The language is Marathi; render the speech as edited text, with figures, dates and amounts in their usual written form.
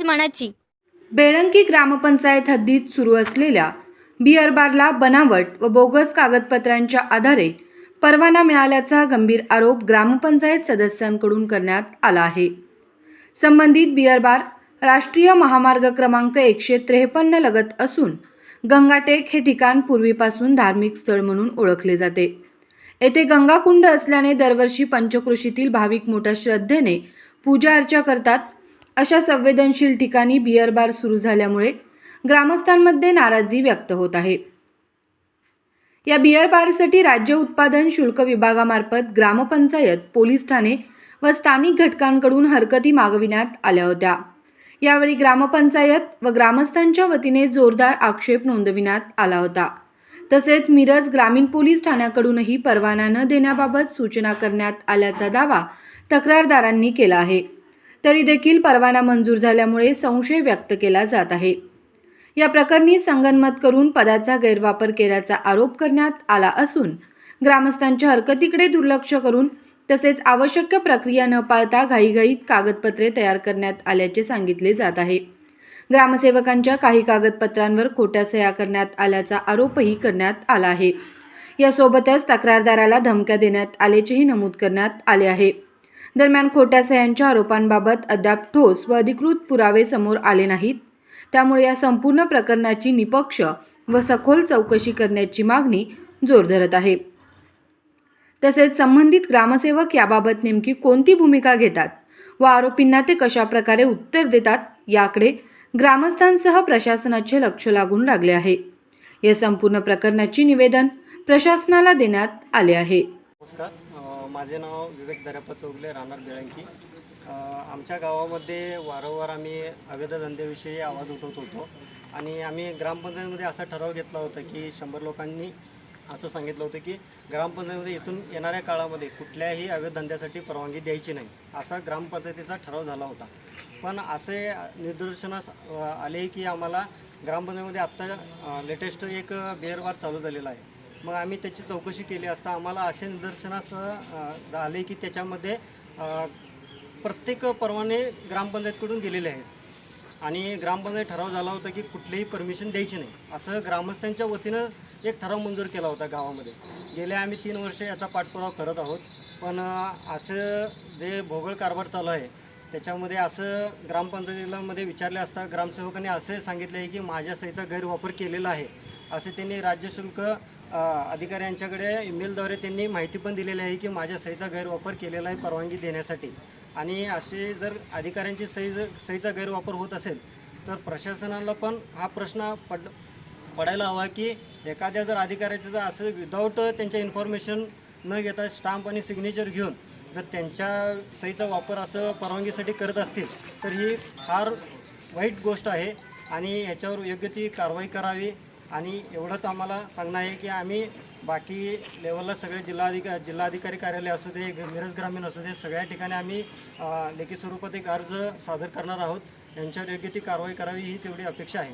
मनाची। बेळंकी ग्रामपंचायत हद्दीत सुरू असलेल्या बिअर बारला बनावट व बोगस कागदपत्रांच्या आधारे परवाना मिळाल्याचा गंभीर आरोप ग्रामपंचायत सदस्यांकडून करण्यात आला आहे। संबंधित बिअर बार राष्ट्रीय महामार्ग क्रमांक 153 लगत असून गंगाटेक हे ठिकाण पूर्वीपासून धार्मिक स्थळ म्हणून ओळखले जाते। येथे गंगाकुंड असल्याने दरवर्षी पंचक्रोशीतील भाविक मोठ्या श्रद्धेने पूजा अर्चा करतात। अशा संवेदनशील ठिकाणी बिअर बार सुरू झाल्यामुळे ग्रामस्थांमध्ये नाराजी व्यक्त होत आहे। या बिअर बारसाठी राज्य उत्पादन शुल्क विभागामार्फत ग्रामपंचायत, पोलीस ठाणे व स्थानिक घटकांकडून हरकती मागविण्यात आल्या होत्या। यावेळी ग्रामपंचायत व ग्रामस्थांच्या वतीने जोरदार आक्षेप नोंदविण्यात आला होता। तसेच मिरज ग्रामीण पोलीस ठाण्याकडूनही परवाना न देण्याबाबत सूचना करण्यात आल्याचा दावा तक्रारदारांनी केला आहे। तरी देखील परवाना मंजूर झाल्यामुळे संशय व्यक्त केला जात आहे। या प्रकरणी संगनमत करून पदाचा गैरवापर केल्याचा आरोप करण्यात आला असून ग्रामस्थांच्या हरकतीकडे दुर्लक्ष करून तसेच आवश्यक प्रक्रिया न पाळता घाईघाईत कागदपत्रे तयार करण्यात आल्याचे सांगितले जात आहे। ग्रामसेवकांच्या काही कागदपत्रांवर खोट्या सह्या करण्यात आल्याचा आरोपही करण्यात आला आहे। यासोबतच तक्रारदाराला धमक्या देण्यात आल्याचेही नमूद करण्यात आले आहे। दरम्यान खोट्या सह्यांच्या आरोपांबाबत अद्याप ठोस व अधिकृत पुरावे समोर आले नाहीत। त्यामुळे या संपूर्ण प्रकरणाची निपक्ष व सखोल चौकशी करण्याची मागणी जोर धरत आहे। तसेच संबंधित ग्रामसेवक याबाबत नेमकी कोणती भूमिका घेतात व आरोपींना ते कशा प्रकारे उत्तर देतात याकडे ग्रामस्थांसह प्रशासनाचे लक्ष लागून लागले आहे। या संपूर्ण प्रकरणाचे निवेदन प्रशासनाला देण्यात आले आहे। नमस्कार, माझे नाव विवेक दर्याप्पा चौगले, राहणार बेळंकी। आमच्या गावामध्ये वारंवार आम्ही अवैध धंद्याविषयी आवाज उठवत होतो आणि आम्ही ग्रामपंचायतीमध्ये असा ठराव घेतला होता की 100 लोकांनी असं सांगितलं होतं की ग्रामपंचायतीमध्ये इथून येणाऱ्या काळामध्ये कुठल्याही अवैध धंद्यासाठी परवानगी द्यायची नाही, असा ग्रामपंचायतीचा ठराव झाला होता। पण असे निदर्शनास आले की आम्हाला ग्रामपंचायतीमध्ये आत्ता लेटेस्ट एक बिअर बार चालू झालेला आहे। मग आम्ही त्याची चौकशी केली असता आम्हाला असे निदर्शनास आले की त्याच्यामध्ये प्रत्येक परवाने ग्रामपंचायतकडून गेलेले आहेत आणि ग्रामपंचायत ठराव झाला होता की कुठलीही परमिशन द्यायची नाही, असं ग्रामस्थांच्या वतीनं एक ठराव मंजूर केला होता गावामध्ये। गेले आम्ही 3 वर्षे याचा पाठपुरावा करत आहोत, पण असं जे भोगळ कारभार चालू आहे त्याच्यामध्ये असं ग्रामपंचायतीमध्ये विचारले असता ग्रामसेवकांनी असे सांगितले आहे की माझ्या सहीचा गैरवापर केलेला आहे, असे त्यांनी राज्य शुल्क अधिकारी यांच्याकडे ईमेलद्वारे त्यांनी माहिती पण दिलेली आहे की माझ्या सहीचा गैरवापर केलेला आहे परवानगी देण्यासाठी। आणि असे जर अधिकाऱ्यांची सहीचा गैरवापर होत असेल तर प्रशासनाला पण हा प्रश्न पडायला हवा की एखाद्या जर अधिकाऱ्याचं जर असं विदाऊट त्यांच्या इन्फॉर्मेशन न घेता स्टाम्प आणि सिग्नेचर घेऊन जर त्यांच्या सहीचा वापर असं परवानगीसाठी करत असतील तर ही फार वाईट गोष्ट आहे आणि ह्याच्यावर योग्य ती कारवाई करावी। आणि एवढंच आम्हाला सांगणं आहे की आम्ही बाकी लेवलला सगळे जिल्हाधिकारी कार्यालय असू दे, मिरज ग्रामीण असू दे, सगळ्या ठिकाणी आम्ही लेखी स्वरूपात एक अर्ज सादर करणार आहोत। यांच्यावर योग्य ती कारवाई करावी हीच एवढी अपेक्षा आहे।